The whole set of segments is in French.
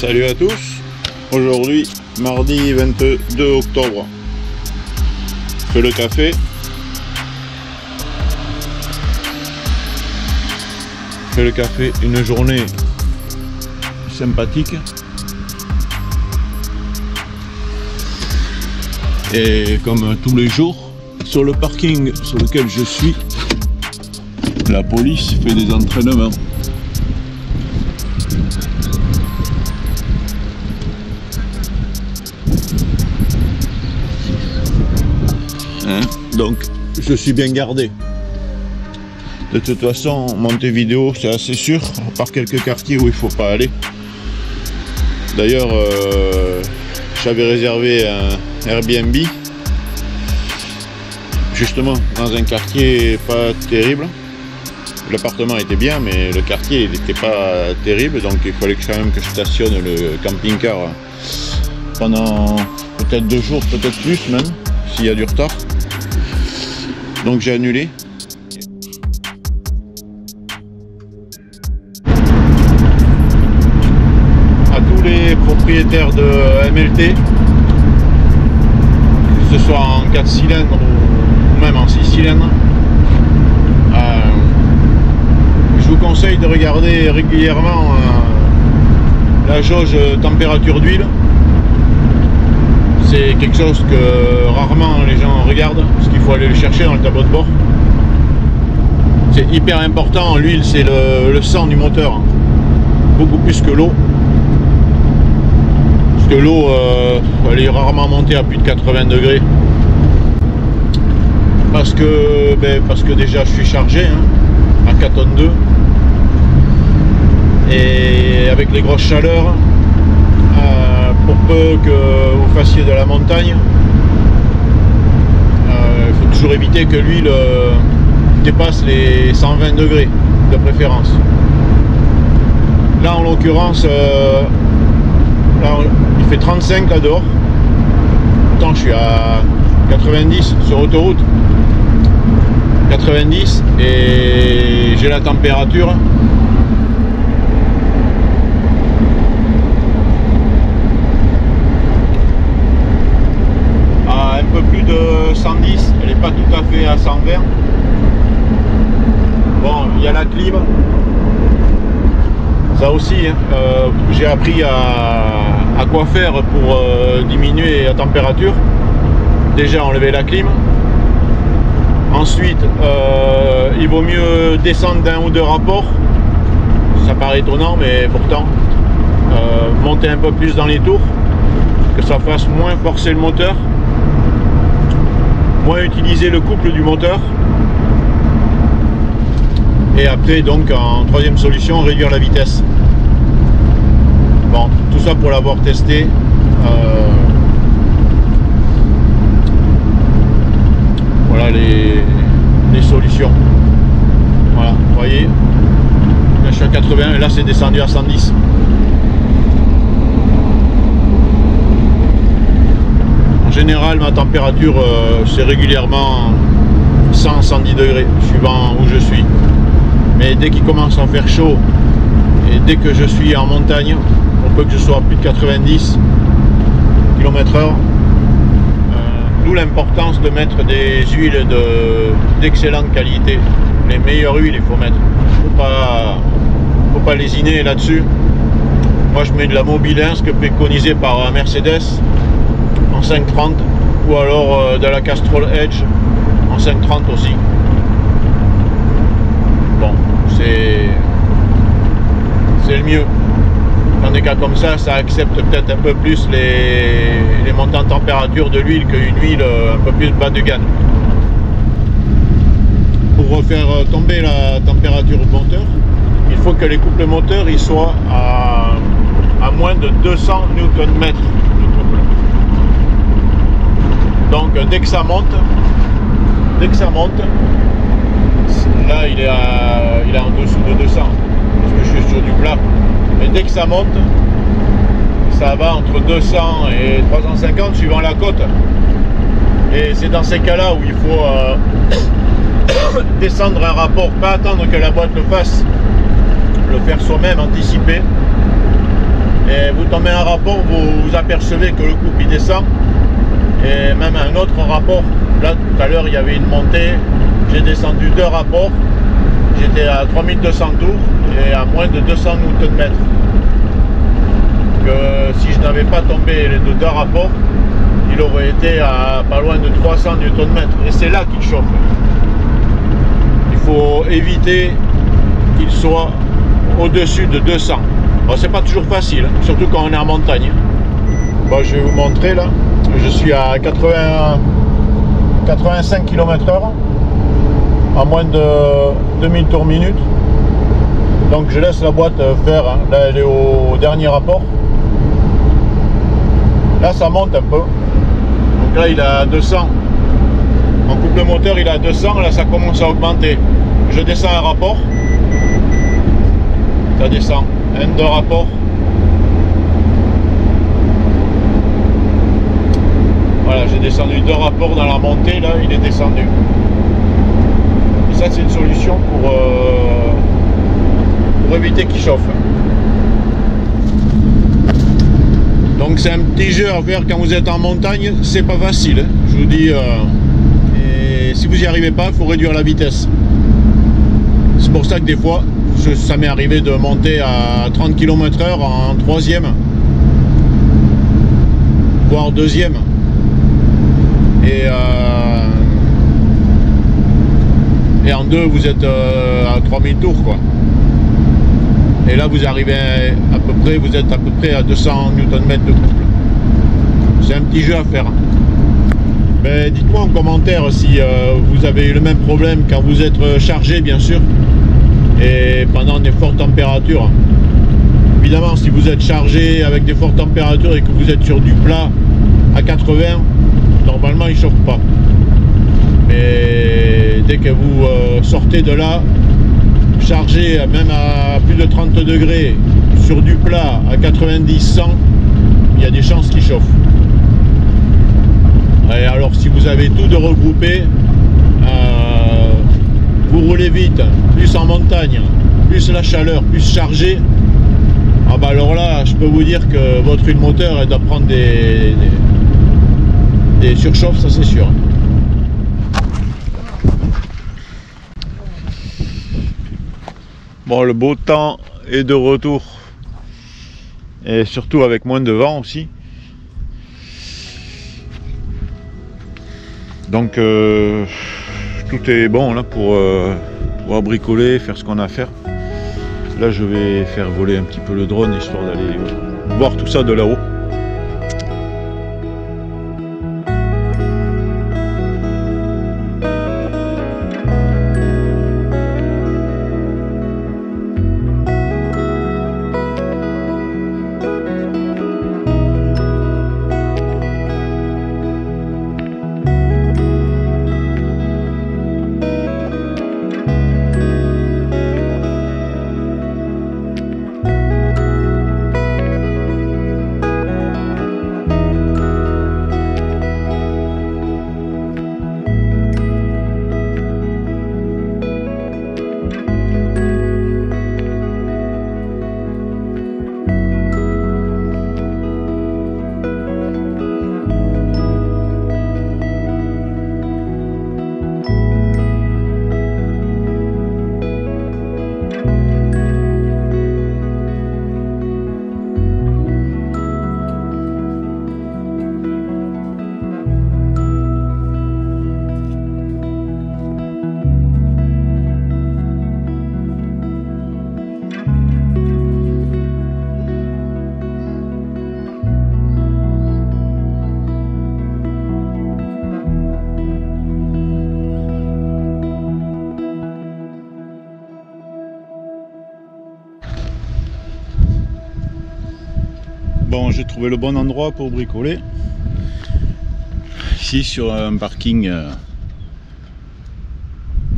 Salut à tous, aujourd'hui mardi 22 octobre, je fais le café, une journée sympathique et comme tous les jours sur le parking sur lequel je suis, la police fait des entraînements. Donc je suis bien gardé. De toute façon, monter vidéo c'est assez sûr, à part quelques quartiers où il faut pas aller. D'ailleurs, j'avais réservé un Airbnb, justement dans un quartier pas terrible. L'appartement était bien, mais le quartier il n'était pas terrible, donc il fallait quand même que je stationne le camping-car pendant peut-être 2 jours, peut-être plus même, s'il y a du retard. Donc j'ai annulé. À tous les propriétaires de MLT, que ce soit en 4 cylindres ou même en 6 cylindres, je vous conseille de regarder régulièrement la jauge température d'huile. C'est quelque chose que rarement les gens regardent, parce qu'il faut aller le chercher dans le tableau de bord. C'est hyper important, l'huile c'est le sang du moteur, beaucoup plus que l'eau. Parce que l'eau, elle est rarement montée à plus de 80 degrés. Parce que déjà je suis chargé, à 4 tonnes 2. Et avec les grosses chaleurs, pour peu que vous fassiez de la montagne, il faut toujours éviter que l'huile dépasse les 120 degrés de préférence. Là en l'occurrence, il fait 35 là dehors, pourtant je suis à 90 sur autoroute, 90, et j'ai la température un peu plus de 110, elle n'est pas tout à fait à 120. Bon, il y a la clim, ça aussi, j'ai appris à quoi faire pour diminuer la température. Déjà enlever la clim, ensuite il vaut mieux descendre d'1 ou 2 rapports, ça paraît étonnant mais pourtant monter un peu plus dans les tours, que ça fasse moins forcer le moteur, moins utiliser le couple du moteur, et après donc en troisième solution réduire la vitesse. Bon, tout ça pour l'avoir testé. Voilà les solutions. Voilà, vous voyez, là je suis à 80 et là c'est descendu à 110. En général, ma température c'est régulièrement 100-110 degrés suivant où je suis, mais dès qu'il commence à faire chaud et dès que je suis en montagne, on peut que je sois à plus de 90 km/h. D'où l'importance de mettre des huiles d'excellente qualité, les meilleures huiles il faut mettre, faut pas lésiner là-dessus. Moi je mets de la Mobilin, ce que préconisé par Mercedes en 530, ou alors de la Castrol Edge en 530 aussi. Bon, c'est le mieux. Dans des cas comme ça accepte peut-être un peu plus les montants de température de l'huile qu'une huile un peu plus bas de gamme. Pour refaire tomber la température du moteur, il faut que les couples moteurs ils soient à moins de 200 Nm. Donc dès que ça monte, là il est en dessous de 200 parce que je suis sur du plat, mais dès que ça monte, ça va entre 200 et 350 suivant la côte, et c'est dans ces cas là où il faut descendre un rapport, pas attendre que la boîte le fasse, le faire soi-même, anticiper, et vous tombez un rapport, vous apercevez que le couple il descend, et même un autre rapport. Là tout à l'heure il y avait une montée, j'ai descendu 2 rapports, j'étais à 3200 tours et à moins de 200 Nm. Que si je n'avais pas tombé les 2 rapports, il aurait été à pas loin de 300 Nm, et c'est là qu'il chauffe. Il faut éviter qu'il soit au-dessus de 200. Bon, c'est pas toujours facile, hein, surtout quand on est en montagne. Bon, je vais vous montrer là, je suis à 85 km/h à moins de 2000 tours minute. Donc je laisse la boîte faire, hein. Là elle est au dernier rapport. Là ça monte un peu. Donc là il est à 200. On coupe le moteur, il est à 200, là ça commence à augmenter. Je descends un rapport. Ça descend. 2 rapports. Voilà, j'ai descendu 2 rapports dans la montée, là il est descendu. Et ça c'est une solution pour éviter qu'il chauffe. Donc c'est un petit jeu à faire quand vous êtes en montagne, c'est pas facile, hein. Je vous dis, et si vous n'y arrivez pas, il faut réduire la vitesse. C'est pour ça que des fois, ça m'est arrivé de monter à 30 km/h en 3e, voire 2e. Et en 2, vous êtes à 3000 tours, quoi. Et là, vous arrivez à peu près, vous êtes à peu près à 200 Nm de couple. C'est un petit jeu à faire. Ben, dites-moi en commentaire si vous avez eu le même problème quand vous êtes chargé, bien sûr, et pendant des fortes températures. Évidemment, si vous êtes chargé avec des fortes températures et que vous êtes sur du plat à 80, normalement il ne chauffe pas. Mais dès que vous sortez de là, chargé même à plus de 30 degrés sur du plat à 90-100, il y a des chances qu'il chauffe. Et alors si vous avez tout de regroupé, vous roulez vite, plus en montagne, plus la chaleur, plus chargé, ah bah alors là je peux vous dire que votre huile moteur elle doit prendre des surchauffes, ça c'est sûr. Bon, le beau temps est de retour, et surtout avec moins de vent aussi. Donc tout est bon là pour pouvoir bricoler, faire ce qu'on a à faire. Là je vais faire voler un petit peu le drone histoire d'aller voir tout ça de là-haut. Bon, j'ai trouvé le bon endroit pour bricoler. Ici sur un parking,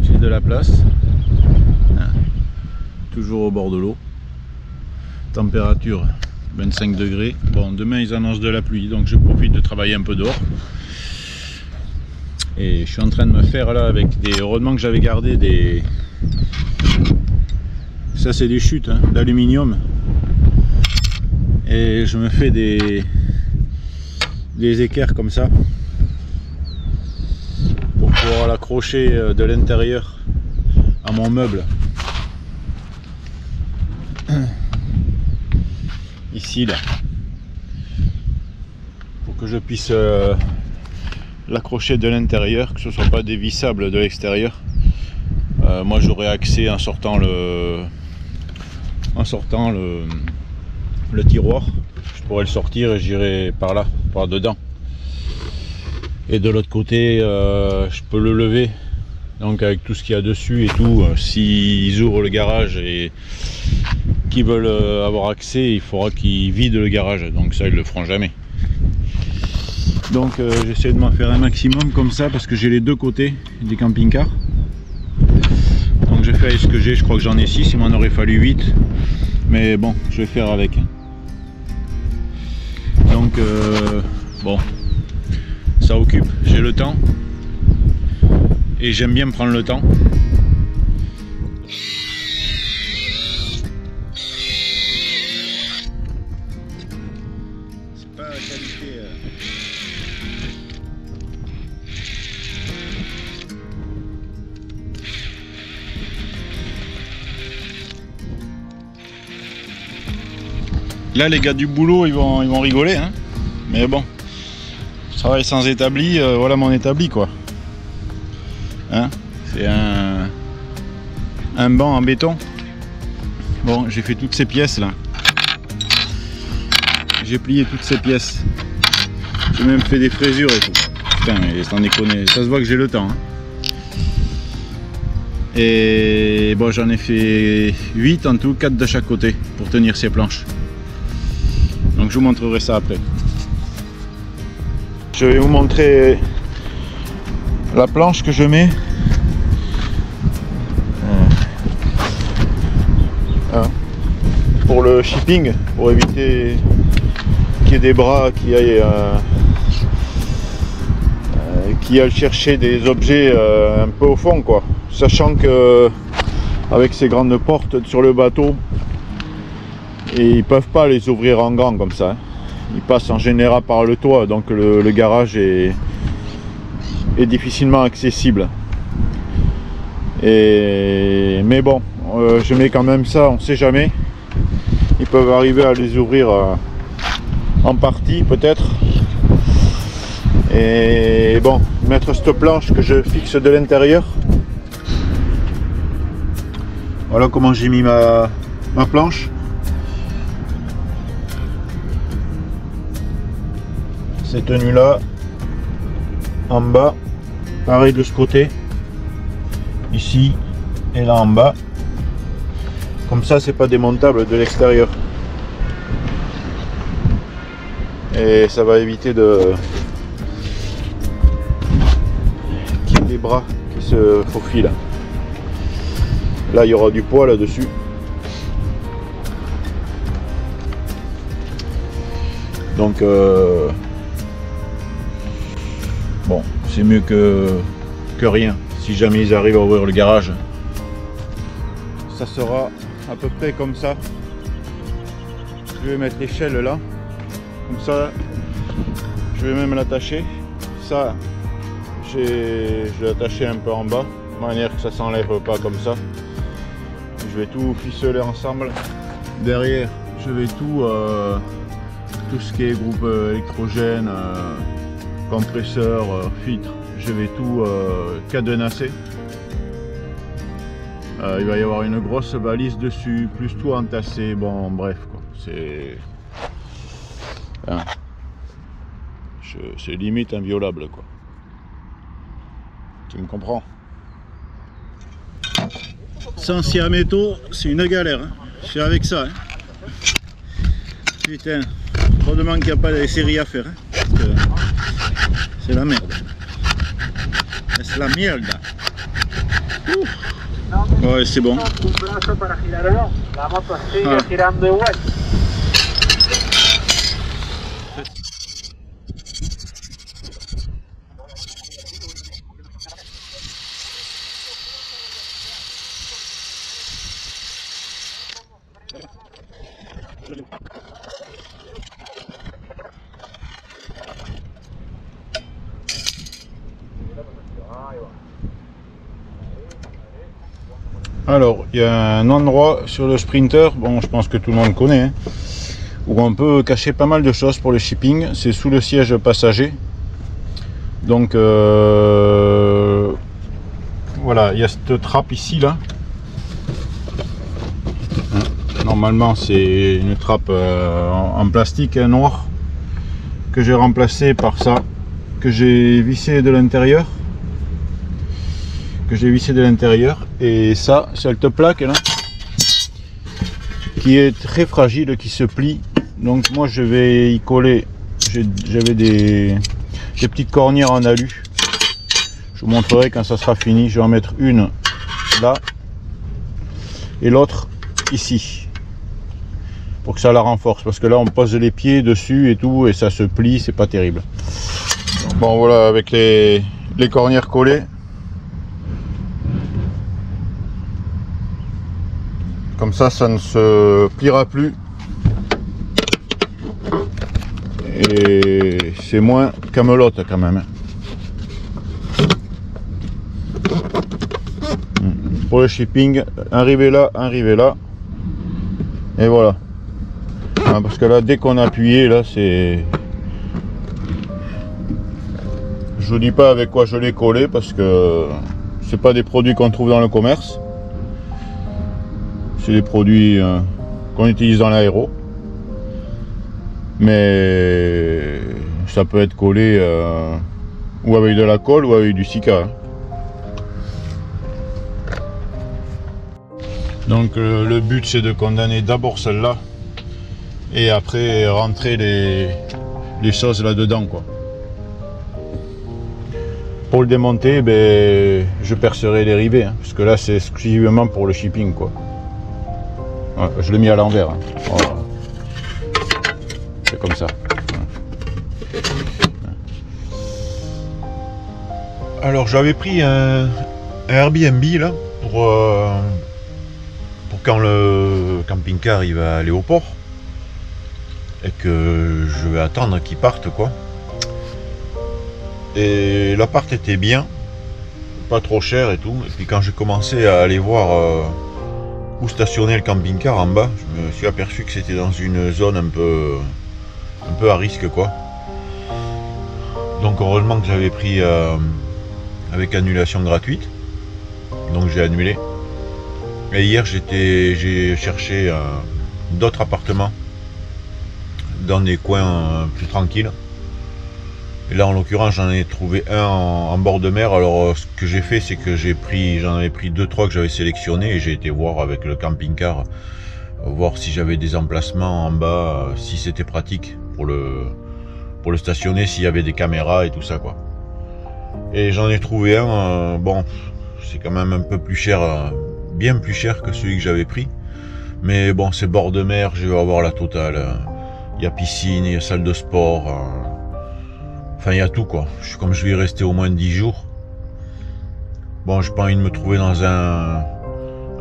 j'ai de la place. Toujours au bord de l'eau. Température 25 degrés. Bon, demain ils annoncent de la pluie, donc je profite de travailler un peu dehors. Et je suis en train de me faire là avec des... Heureusement que j'avais gardé des... Ça c'est des chutes hein, d'aluminium. Et je me fais des équerres comme ça pour pouvoir l'accrocher de l'intérieur à mon meuble. Ici là, pour que je puisse l'accrocher de l'intérieur, que ce soit pas dévissable de l'extérieur. Moi j'aurai accès en sortant le tiroir, je pourrais le sortir et j'irai par là, par dedans. Et de l'autre côté je peux le lever, donc avec tout ce qu'il y a dessus et tout. S'ils ouvrent le garage et qu'ils veulent avoir accès, il faudra qu'ils vident le garage, donc ça ils le feront jamais. Donc j'essaie de m'en faire un maximum comme ça, parce que j'ai les deux côtés des camping-cars. Donc je fais avec ce que j'ai, je crois que j'en ai 6, il m'en aurait fallu 8, mais bon, je vais faire avec. Donc bon, ça occupe, j'ai le temps et j'aime bien me prendre le temps. C'est pas la qualité. Là les gars du boulot ils vont rigoler, hein. Mais bon, je travaille sans établi, voilà mon établi quoi. Hein, c'est un banc en béton. Bon, j'ai fait toutes ces pièces là. J'ai plié toutes ces pièces. J'ai même fait des frésures et tout. Putain, mais sans déconner, ça se voit que j'ai le temps. Hein. Et bon, j'en ai fait 8 en tout, 4 de chaque côté pour tenir ces planches. Donc je vous montrerai ça après. Je vais vous montrer la planche que je mets. Pour le shipping, pour éviter qu'il y ait des bras qui aillent chercher des objets un peu au fond quoi. Sachant que avec ces grandes portes sur le bateau, et ils peuvent pas les ouvrir en grand comme ça, hein. Ils passent en général par le toit, donc le garage est difficilement accessible. Mais bon, je mets quand même ça, on sait jamais. Ils peuvent arriver à les ouvrir en partie peut-être. Et bon, mettre cette planche que je fixe de l'intérieur. Voilà comment j'ai mis ma planche. C'est tenu là, en bas, pareil de ce côté, ici et là en bas. Comme ça, c'est pas démontable de l'extérieur. Et ça va éviter qu'il y ait des bras qui se faufilent. Là, il y aura du poids là-dessus. Donc, bon, c'est mieux que rien. Si jamais ils arrivent à ouvrir le garage, ça sera à peu près comme ça. Je vais mettre l'échelle là, comme ça. Je vais même l'attacher. Ça, je vais l'attacher un peu en bas, de manière que ça s'enlève pas comme ça. Je vais tout ficeler ensemble. Derrière, je vais tout ce qui est groupe électrogène, compresseur, filtre, je vais tout cadenasser. Il va y avoir une grosse balise dessus, plus tout entassé, bon bref quoi, c'est hein. C'est limite inviolable quoi. Tu me comprends? Sans scie à métaux, c'est une galère, hein. C'est avec ça, hein. Putain, heureusement qu'il n'y a pas de série à faire, hein. C'est la merde. C'est la merde. Ouais, c'est bon. Ah. Alors, il y a un endroit sur le Sprinter, bon, je pense que tout le monde connaît, hein, où on peut cacher pas mal de choses pour le shipping. C'est sous le siège passager. Donc, voilà, il y a cette trappe ici, là. Normalement, c'est une trappe en plastique noir que j'ai remplacé par ça, que j'ai vissé de l'intérieur. Et ça, cette plaque là qui est très fragile, qui se plie. Donc moi je vais y coller, j'avais des petites cornières en alu. Je vous montrerai quand ça sera fini. Je vais en mettre une là et l'autre ici pour que ça la renforce, parce que là on pose les pieds dessus et tout et ça se plie, c'est pas terrible. Bon voilà, avec les cornières collées, comme ça ne se pliera plus et c'est moins camelote quand même. Pour le shipping, arriver là et voilà. Parce que là, dès qu'on a appuyé, là c'est, je vous dis pas avec quoi je l'ai collé parce que c'est pas des produits qu'on trouve dans le commerce. C'est des produits qu'on utilise dans l'aéro, mais ça peut être collé ou avec de la colle ou avec du Sika. Donc le but c'est de condamner d'abord celle-là et après rentrer les choses là-dedans, quoi. Pour le démonter, ben, je percerai les rivets, hein, parce que là c'est exclusivement pour le shipping, quoi. Ouais, je l'ai mis à l'envers, hein. Voilà. C'est comme ça. Alors j'avais pris un Airbnb là pour quand le camping-car il va aller au port et que je vais attendre qu'il parte, quoi. Et l'appart était bien, pas trop cher et tout. Et puis quand j'ai commencé à aller voir où stationner le camping-car en bas, je me suis aperçu que c'était dans une zone un peu à risque, quoi. Donc heureusement que j'avais pris avec annulation gratuite, donc j'ai annulé. Et hier j'ai cherché d'autres appartements dans des coins plus tranquilles. Et là en l'occurrence j'en ai trouvé un en bord de mer. Alors ce que j'ai fait, c'est que j'en avais pris 2-3 que j'avais sélectionnés et j'ai été voir avec le camping-car, voir si j'avais des emplacements en bas, si c'était pratique pour le stationner, s'il y avait des caméras et tout ça, quoi. Et j'en ai trouvé un, bon c'est quand même un peu plus cher, bien plus cher que celui que j'avais pris, mais bon c'est bord de mer, je vais avoir la totale. Il y a piscine, il y a salle de sport, enfin il y a tout, quoi. Comme je vais y rester au moins 10 jours, bon j'ai pas envie de me trouver dans un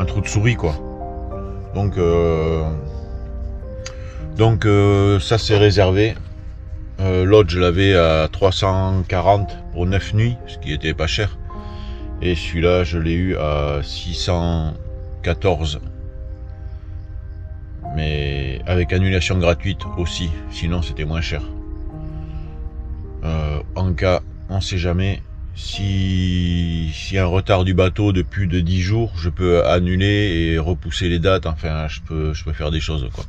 trou de souris, quoi. Donc ça c'est réservé. L'autre je l'avais à 340 pour 9 nuits, ce qui était pas cher. Et celui-là je l'ai eu à 614. Mais avec annulation gratuite aussi, sinon c'était moins cher. En cas, on sait jamais, si y a un retard du bateau de plus de 10 jours, je peux annuler et repousser les dates. Enfin, je peux faire des choses, quoi.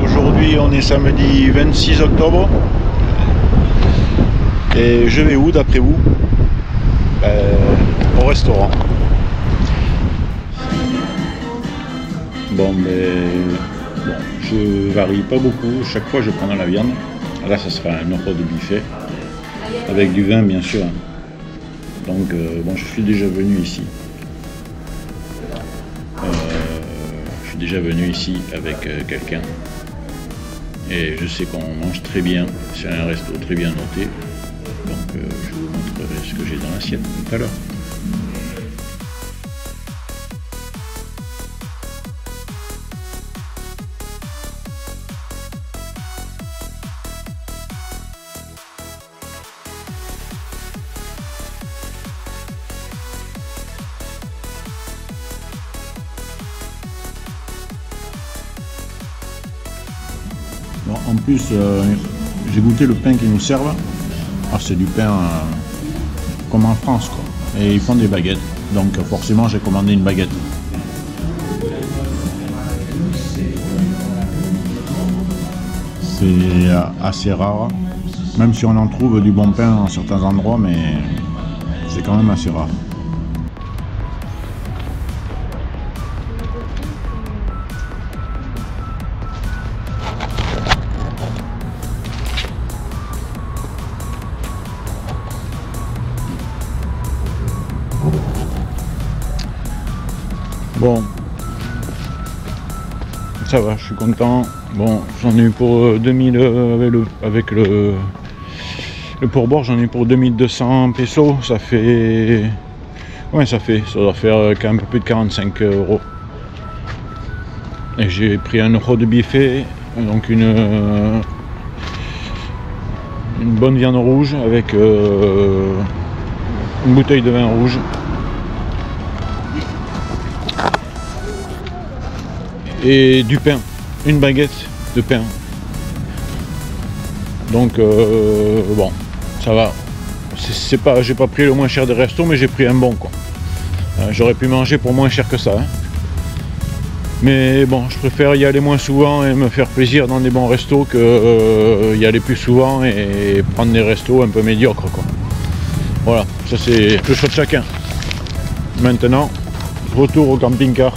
Aujourd'hui, on est samedi 26 octobre. Et je vais où d'après vous? Au restaurant. Bon, je varie pas beaucoup. Chaque fois, je prends de la viande. Là, ça sera un offre de buffet avec du vin, bien sûr. Donc, bon, je suis déjà venu ici. Je suis déjà venu ici avec quelqu'un. Et je sais qu'on mange très bien. C'est un resto très bien noté. Donc, je vous montrerai ce que j'ai dans l'assiette tout à l'heure. Bon, en plus, j'ai goûté le pain qu'ils nous servent. Ah, c'est du pain comme en France, quoi. Et ils font des baguettes. Donc forcément, j'ai commandé une baguette. C'est assez rare. Même si on en trouve du bon pain dans certains endroits, mais c'est quand même assez rare. Bon, ça va, je suis content. Bon, j'en ai eu pour 2000 avec le pourboire, j'en ai eu pour 2200 pesos. Ça fait... Ouais, ça doit faire quand même un peu plus de 45 euros. Et j'ai pris 1 euro de buffet, donc une bonne viande rouge avec une bouteille de vin rouge. Et du pain, une baguette de pain. Donc bon, ça va. C'est pas, j'ai pas pris le moins cher des restos, mais j'ai pris un bon, quoi. J'aurais pu manger pour moins cher que ça, hein. Mais bon, je préfère y aller moins souvent et me faire plaisir dans des bons restos que y aller plus souvent et prendre des restos un peu médiocres, quoi. Voilà, ça c'est le choix de chacun. Maintenant, retour au camping-car.